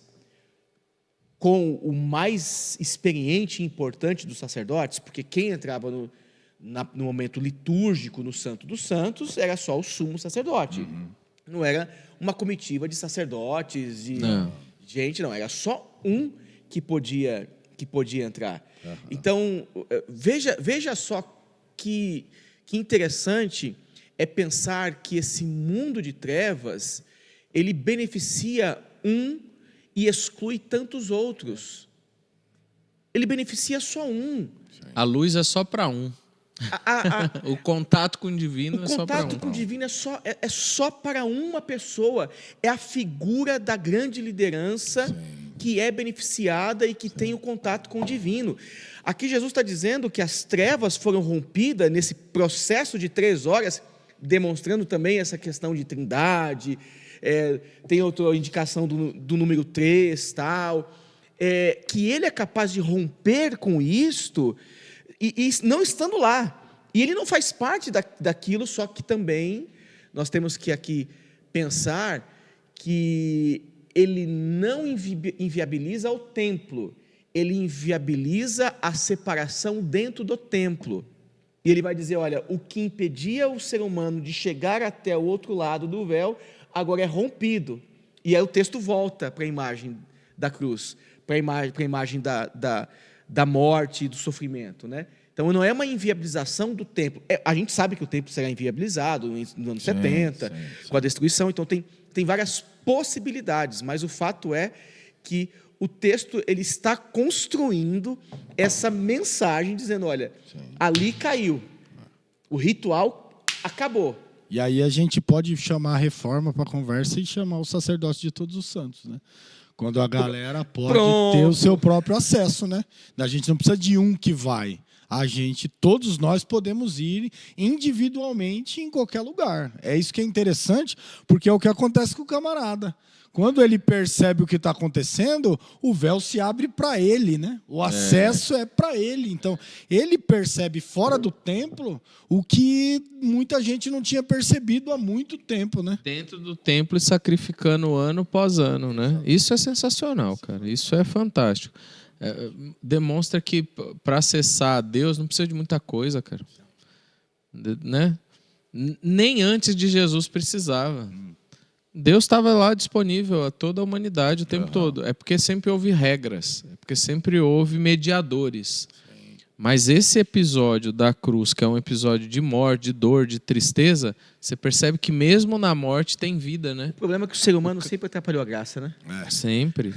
com o mais experiente e importante dos sacerdotes, porque quem entrava no momento litúrgico no Santo dos Santos era só o sumo sacerdote. Não era uma comitiva de sacerdotes, de gente, não. Era só um que podia entrar. Então, veja só que interessante é pensar que esse mundo de trevas, ele beneficia um e exclui tantos outros. Ele beneficia só um. A luz é só para um. O contato com o divino é só para um. O contato com o divino é só para uma pessoa. É a figura da grande liderança que é beneficiada e que tem o contato com o divino. Aqui Jesus está dizendo que as trevas foram rompidas nesse processo de 3 horas, demonstrando também essa questão de trindade. Tem outra indicação do número 3, tal. Que ele é capaz de romper com isto e não estando lá. E ele não faz parte daquilo, só que também nós temos que aqui pensar que ele não inviabiliza o templo, ele inviabiliza a separação dentro do templo. E ele vai dizer, olha, o que impedia o ser humano de chegar até o outro lado do véu, agora é rompido. E aí o texto volta para a imagem da cruz, para a imagem da morte e do sofrimento, né? Então, não é uma inviabilização do templo. A gente sabe que o templo será inviabilizado no ano 70, com a destruição. Então, tem várias possibilidades, mas o fato é que o texto ele está construindo essa mensagem, dizendo, olha, ali caiu, o ritual acabou. E aí a gente pode chamar a reforma para conversa e chamar o sacerdócio de todos os santos, né? Quando a galera pode ter o seu próprio acesso, né? A gente não precisa de um que vai. Todos nós podemos ir individualmente em qualquer lugar. É isso que é interessante, porque é o que acontece com o camarada. Quando ele percebe o que está acontecendo, o véu se abre para ele, né? O acesso é para ele. Então, ele percebe fora do templo o que muita gente não tinha percebido há muito tempo, né? Dentro do templo e sacrificando ano após ano, né? Isso é sensacional, cara. Isso é fantástico. Demonstra que para acessar a Deus não precisa de muita coisa, cara. Né? Nem antes de Jesus precisava. Deus estava lá disponível a toda a humanidade o tempo todo. É porque sempre houve regras, é porque sempre houve mediadores. Mas esse episódio da cruz, que é um episódio de morte, de dor, de tristeza, você percebe que mesmo na morte tem vida, né? O problema é que o ser humano sempre atrapalhou a graça, né? Sempre.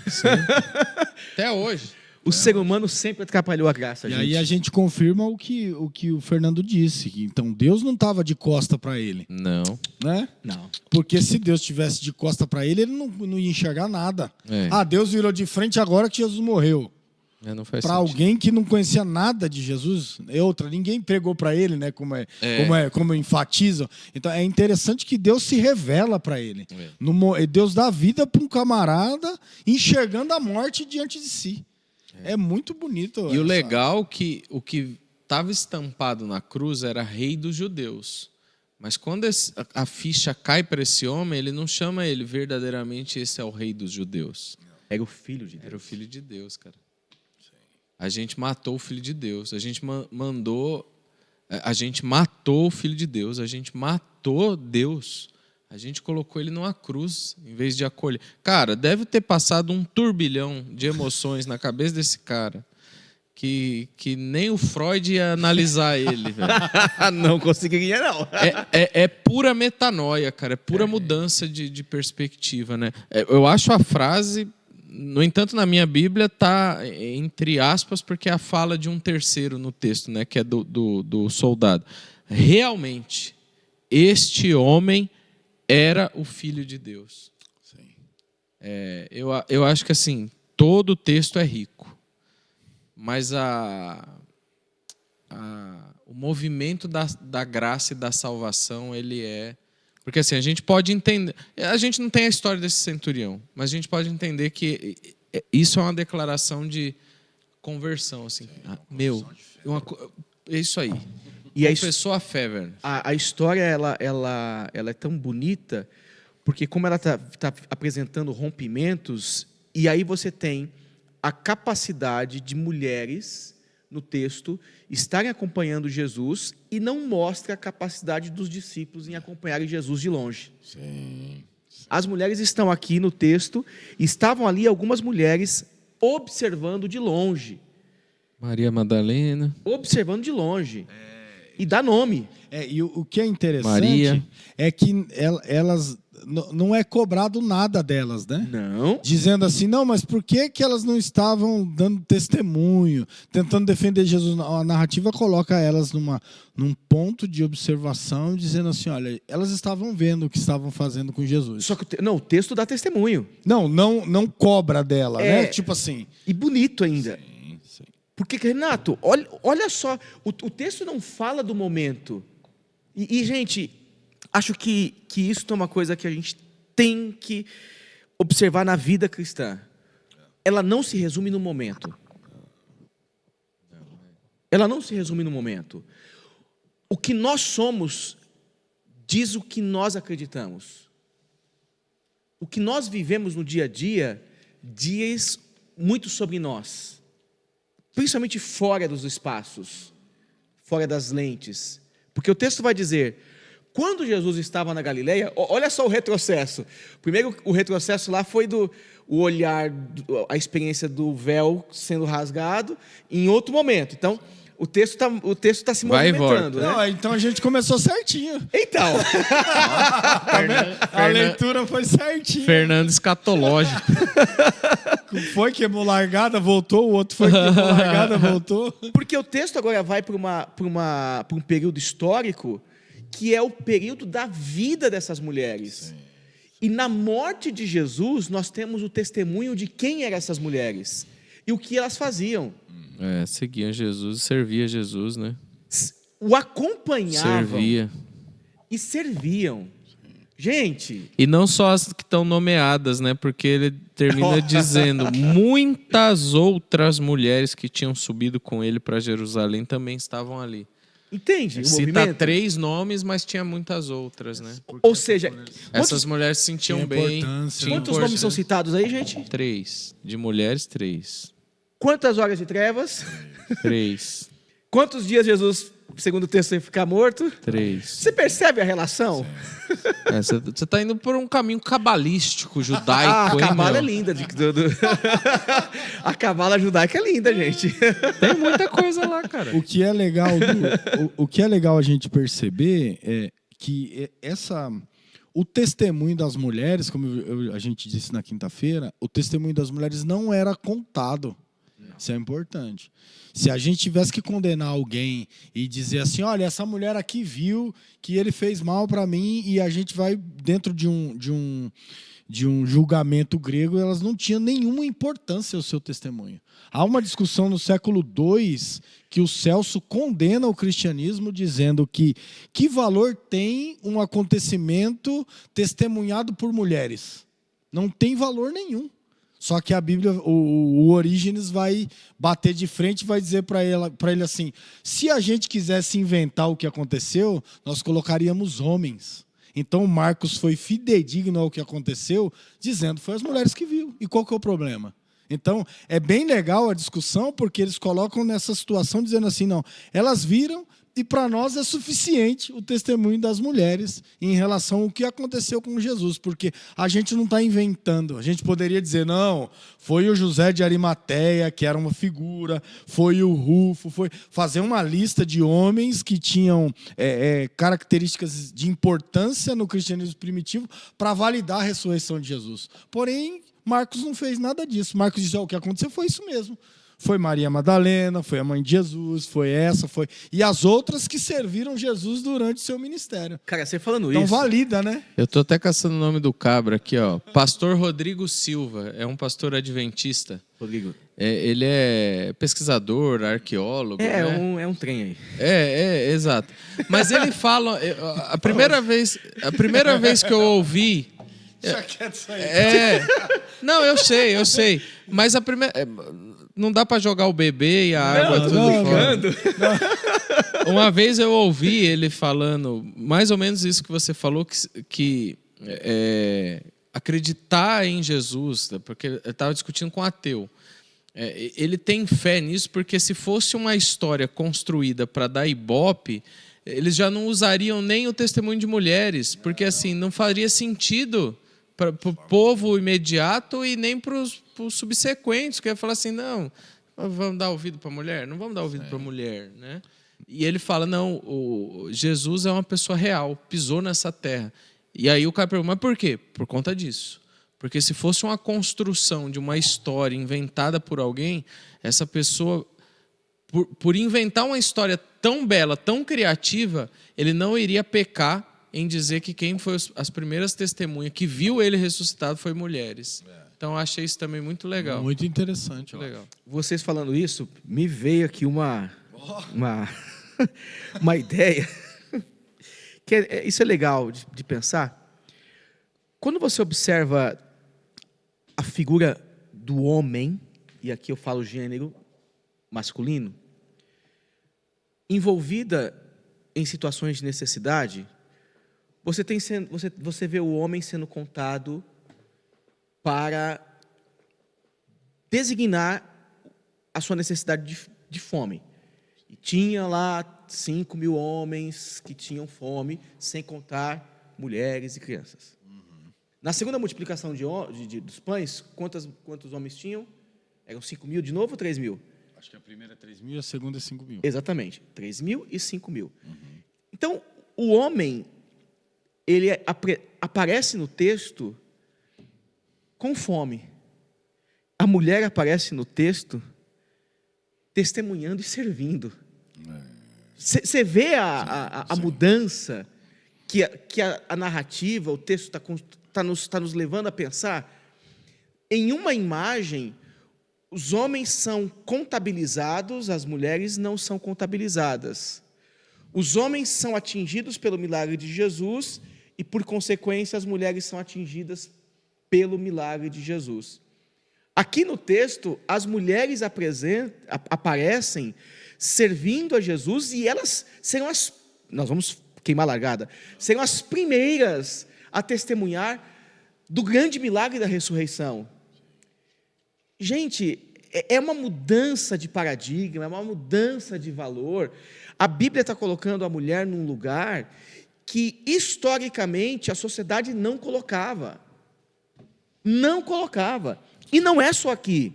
Até hoje. O ser humano sempre atrapalhou a graça, gente. E aí a gente confirma o que o Fernando disse. Então Deus não estava de costa para ele. Não. Né? Não. Porque se Deus tivesse de costa para ele, ele não ia enxergar nada. Deus virou de frente agora que Jesus morreu. Para alguém que não conhecia nada de Jesus, ninguém pregou para ele, né? Como enfatizam. Então é interessante que Deus se revela para ele. Deus dá vida para um camarada enxergando a morte diante de si. É muito bonito. E o legal que o que estava estampado na cruz era Rei dos Judeus. Mas quando a ficha cai para esse homem, ele não chama ele verdadeiramente esse é o rei dos judeus. Era o filho de Deus. Era o filho de Deus, cara. A gente matou o filho de Deus. A gente a gente matou o filho de Deus. A gente matou Deus. A gente colocou ele numa cruz em vez de acolher. Cara, deve ter passado um turbilhão de emoções na cabeça desse cara que nem o Freud ia analisar ele, velho. Não conseguiria, não. É pura metanoia, cara. É pura mudança de perspectiva, né? Eu acho a frase, no entanto, na minha Bíblia está entre aspas, porque é a fala de um terceiro no texto, né? Que é do soldado. Realmente, este homem era o Filho de Deus. Sim. Eu acho que assim, todo o texto é rico. Mas o movimento da graça e da salvação, ele é... Porque assim, a gente pode entender... A gente não tem a história desse centurião, mas a gente pode entender que isso é uma declaração de conversão. Assim. É isso aí. E confessou a fé, velho. A história ela é tão bonita, porque como ela está apresentando rompimentos, e aí você tem a capacidade de mulheres no texto estarem acompanhando Jesus e não mostra a capacidade dos discípulos em acompanharem Jesus de longe. Sim. As mulheres estão aqui no texto, estavam ali algumas mulheres observando de longe. Maria Madalena. Observando de longe. E dá nome. E o que é interessante Maria. É que elas não é cobrado nada delas, né? Não. Dizendo assim, não, mas por que elas não estavam dando testemunho, tentando defender Jesus? A narrativa coloca elas num ponto de observação, dizendo assim, olha, elas estavam vendo o que estavam fazendo com Jesus. Só que o texto dá testemunho. Não cobra dela, né? Tipo assim. E bonito ainda. Sim. Porque, Renato, olha só, o texto não fala do momento. E gente, acho que isso é uma coisa que a gente tem que observar na vida cristã. Ela não se resume no momento. Ela não se resume no momento. O que nós somos diz o que nós acreditamos. O que nós vivemos no dia a dia diz muito sobre nós. Principalmente fora dos espaços, fora das lentes. Porque o texto vai dizer, quando Jesus estava na Galileia, olha só o retrocesso. Primeiro, o retrocesso lá foi o olhar, a experiência do véu sendo rasgado, em outro momento. Então, o texto tá se movimentando. Né? Não, então a gente começou certinho. Então. A leitura foi certinha. Fernando escatológico. Foi, queimou largada, voltou. O outro foi, queimou largada, voltou. Porque o texto agora vai para um período histórico que é o período da vida dessas mulheres. Sim. E na morte de Jesus, nós temos o testemunho de quem eram essas mulheres e o que elas faziam. Seguiam Jesus e serviam Jesus, né? O acompanhavam. Servia. E serviam. Gente... E não só as que estão nomeadas, né? Porque ele termina dizendo, muitas outras mulheres que tinham subido com ele para Jerusalém também estavam ali. Entende? Cita 3 nomes, mas tinha muitas outras, né? Ou seja... Essas mulheres se sentiam bem. Quantos nomes são citados aí, gente? 3. De mulheres, 3. Quantas horas de trevas? 3. Quantos dias Jesus, segundo o texto, ia ficar morto? 3. Você percebe a relação? Você está indo por um caminho cabalístico, judaico. A cabala é linda. A cabala judaica é linda, gente. Tem muita coisa lá, cara. O que é legal a gente perceber é que o testemunho das mulheres, como a gente disse na quinta-feira, o testemunho das mulheres não era contado. Isso é importante. Se a gente tivesse que condenar alguém e dizer assim, olha, essa mulher aqui viu que ele fez mal para mim, e a gente vai dentro de um julgamento grego, elas não tinham nenhuma importância o seu testemunho. Há uma discussão no século II que o Celso condena o cristianismo, dizendo que valor tem um acontecimento testemunhado por mulheres. Não tem valor nenhum. Só que a Bíblia, o Orígenes vai bater de frente e vai dizer para ele assim, se a gente quisesse inventar o que aconteceu, nós colocaríamos homens. Então Marcos foi fidedigno ao que aconteceu, dizendo que foi as mulheres que viu. E qual que é o problema? Então, é bem legal a discussão, porque eles colocam nessa situação dizendo assim, não, elas viram e para nós é suficiente o testemunho das mulheres em relação ao que aconteceu com Jesus, porque a gente não está inventando. A gente poderia dizer, não, foi o José de Arimateia, que era uma figura, foi o Rufo, foi fazer uma lista de homens que tinham características de importância no cristianismo primitivo para validar a ressurreição de Jesus. Porém, Marcos não fez nada disso. Marcos disse, o que aconteceu foi isso mesmo. Foi Maria Madalena, foi a mãe de Jesus, foi essa, foi... E as outras que serviram Jesus durante o seu ministério. Cara, você falando então, isso... Então valida, né? Eu tô até caçando o nome do cabra aqui, ó. Pastor Rodrigo Silva, é um pastor adventista. Rodrigo. Ele é pesquisador, arqueólogo, né? É um trem aí. Exato. Mas ele fala... A primeira vez que eu ouvi... Já quer sair. Não, eu sei. Mas a primeira... Não dá para jogar o bebê e a água tudo fora. Uma vez eu ouvi ele falando mais ou menos isso que você falou, que acreditar em Jesus, porque eu estava discutindo com um ateu. Ele tem fé nisso porque se fosse uma história construída para dar ibope, eles já não usariam nem o testemunho de mulheres, porque assim não faria sentido para o povo imediato e nem para os subsequentes, que ia falar assim, não, vamos dar ouvido para a mulher? Não vamos dar ouvido para a mulher, né? E ele fala, não, Jesus é uma pessoa real, pisou nessa terra. E aí o cara pergunta, mas por quê? Por conta disso. Porque se fosse uma construção de uma história inventada por alguém, essa pessoa, por inventar uma história tão bela, tão criativa, ele não iria pecar em dizer que quem foi as primeiras testemunhas que viu ele ressuscitado foi mulheres. Então, eu achei isso também muito legal. Muito interessante. Legal. Vocês falando isso, me veio aqui uma ideia. Isso é legal de pensar. Quando você observa a figura do homem, e aqui eu falo gênero masculino, envolvida em situações de necessidade, você vê o homem sendo contado para designar a sua necessidade de fome. E tinha lá 5.000 homens que tinham fome, sem contar mulheres e crianças. Na segunda multiplicação dos pães, quantos homens tinham? Eram 5.000 de novo ou 3.000? Acho que a primeira é 3.000 e a segunda é 5.000. Exatamente, 3.000 e 5.000. Então, o homem, ele aparece no texto com fome. A mulher aparece no texto testemunhando e servindo. Você vê a mudança que a narrativa, o texto está nos levando a pensar. Em uma imagem, os homens são contabilizados, as mulheres não são contabilizadas. Os homens são atingidos pelo milagre de Jesus e, por consequência, as mulheres são atingidas pelo milagre de Jesus. Aqui no texto, as mulheres aparecem servindo a Jesus e elas serão nós vamos queimar a largada, serão as primeiras a testemunhar do grande milagre da ressurreição. Gente, é uma mudança de paradigma, é uma mudança de valor. A Bíblia está colocando a mulher num lugar que, historicamente, a sociedade não colocava. Não colocava. E não é só aqui.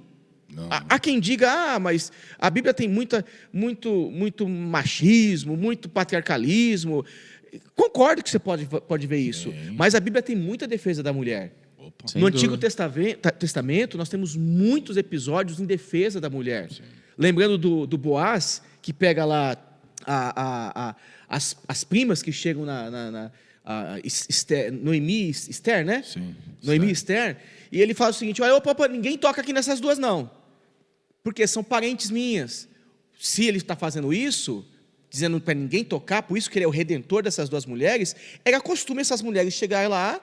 Há quem diga, mas a Bíblia tem muito machismo, muito patriarcalismo. Concordo que você pode ver isso. Mas a Bíblia tem muita defesa da mulher. No Antigo Testamento, nós temos muitos episódios em defesa da mulher. Sim. Lembrando do Boaz, que pega lá as primas que chegam Noemi e Esther, né? Sim. Noemi e Esther. E ele fala o seguinte, olha, opa, ninguém toca aqui nessas duas não. Porque são parentes minhas. Se ele está fazendo isso, dizendo para ninguém tocar, por isso que ele é o redentor dessas duas mulheres, era costume essas mulheres chegarem lá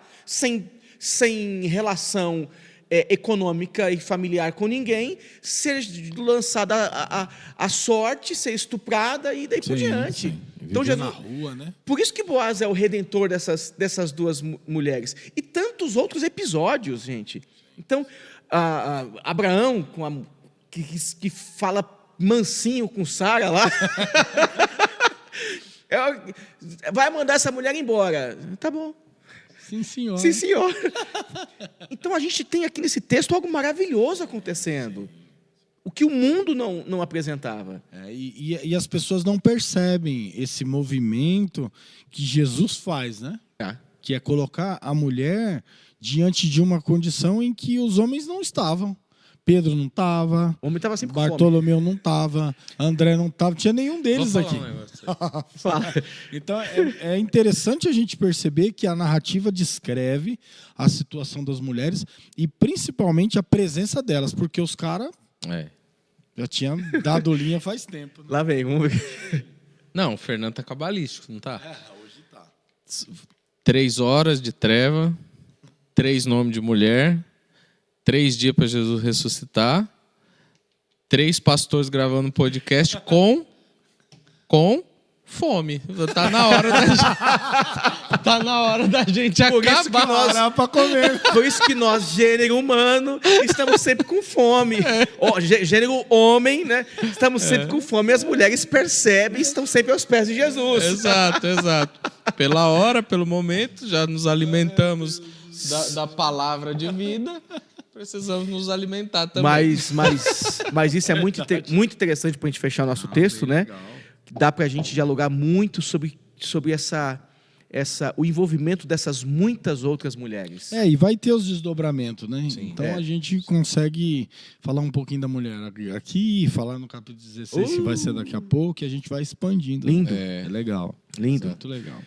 sem relação econômica e familiar com ninguém, ser lançada à sorte, ser estuprada e daí por diante. Sim. Então, Jesus, na rua, né? Por isso que Boaz é o redentor dessas duas mulheres. E tantos outros episódios, gente. Então, Abraão, que fala mansinho com Sara lá, vai mandar essa mulher embora. Tá bom. Sim, senhor. Sim, senhor. Então, a gente tem aqui nesse texto algo maravilhoso acontecendo. O que o mundo não apresentava. E as pessoas não percebem esse movimento que Jesus faz, né? Que é colocar a mulher diante de uma condição em que os homens não estavam. Pedro não estava. O homem estava sempre Bartolomeu não estava. André não estava. Tinha nenhum deles aqui. Então, é interessante a gente perceber que a narrativa descreve a situação das mulheres e principalmente a presença delas, porque os caras já tinham dado linha faz tempo. Né? Lá vem, vamos ver. Não, o Fernando tá cabalístico, não tá? Hoje tá. 3 horas de treva, 3 nomes de mulher, 3 dias para Jesus ressuscitar, 3 pastores gravando podcast com fome. Tá na hora da gente, tá na hora da gente acabar. Para comer. Por isso que nós, gênero humano, estamos sempre com fome. Gênero homem, né? Estamos sempre com fome. E as mulheres percebem e estão sempre aos pés de Jesus. Exato. Pela hora, pelo momento, já nos alimentamos da palavra de vida. Precisamos nos alimentar também. Mas isso é muito interessante para a gente fechar o nosso texto, né? Dá para a gente dialogar muito sobre o envolvimento dessas muitas outras mulheres. E vai ter os desdobramentos, né? Sim, então a gente consegue falar um pouquinho da mulher aqui, falar no capítulo 16, que vai ser daqui a pouco, e a gente vai expandindo. Lindo. É legal. Lindo. Muito legal.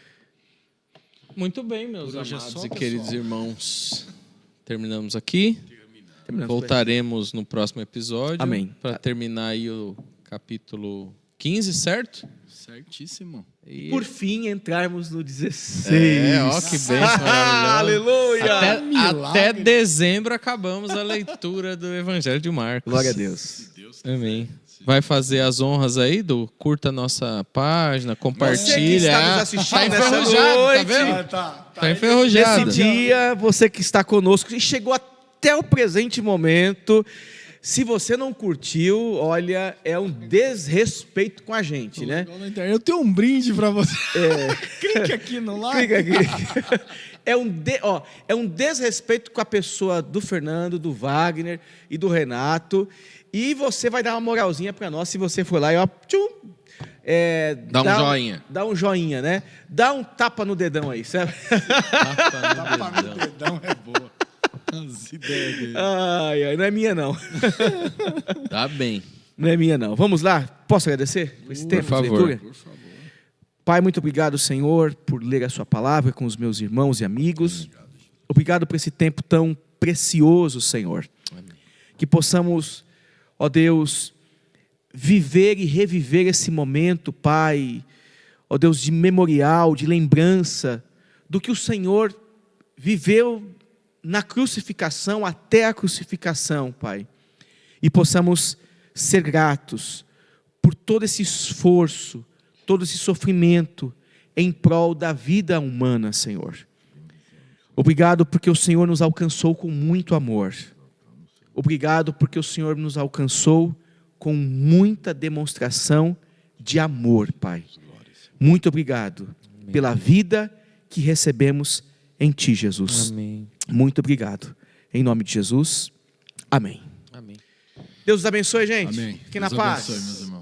Muito bem, meus Por hoje é amados só, e queridos irmãos. Terminamos aqui. Terminamos. Voltaremos no próximo episódio. Amém. Para terminar aí o capítulo 15, certo? Certíssimo. E... Por fim, entrarmos no 16. Ó, que bênção maravilhosa. Aleluia! Até dezembro acabamos a leitura do Evangelho de Marcos. Glória a Deus. Amém. Vai fazer as honras aí curta a nossa página, compartilha. Você que está nos assistindo tá nessa enferrujado, noite. tá vendo? Tá Enferrujado. Nesse dia, você que está conosco e chegou até o presente momento, se você não curtiu, olha, é um desrespeito com a gente, né? Eu tenho um brinde para você. Clique aqui no like. Clica aqui. É um desrespeito com a pessoa do Fernando, do Wagner e do Renato. E você vai dar uma moralzinha para nós se você for lá e dá um joinha. Dá um joinha, né? Dá um tapa no dedão aí, sabe? Tapa no dedão é boa. As ideias dele. Não é minha, não. Tá bem. Não é minha, não. Vamos lá? Posso agradecer por esse tempo de leitura? Por favor. Pai, muito obrigado, Senhor, por ler a sua palavra com os meus irmãos e amigos. Obrigado por esse tempo tão precioso, Senhor. Amém. Que possamos, ó Deus, viver e reviver esse momento, Pai, ó Deus, de memorial, de lembrança do que o Senhor viveu na crucificação, até a crucificação, Pai. E possamos ser gratos por todo esse esforço, todo esse sofrimento em prol da vida humana, Senhor. Obrigado porque o Senhor nos alcançou com muito amor. Obrigado porque o Senhor nos alcançou com muita demonstração de amor, Pai. Muito obrigado pela vida que recebemos em Ti, Jesus. Amém. Muito obrigado. Em nome de Jesus. Amém. Amém. Deus os abençoe, gente. Amém. Fiquem na Deus paz. abençoe, meus irmãos.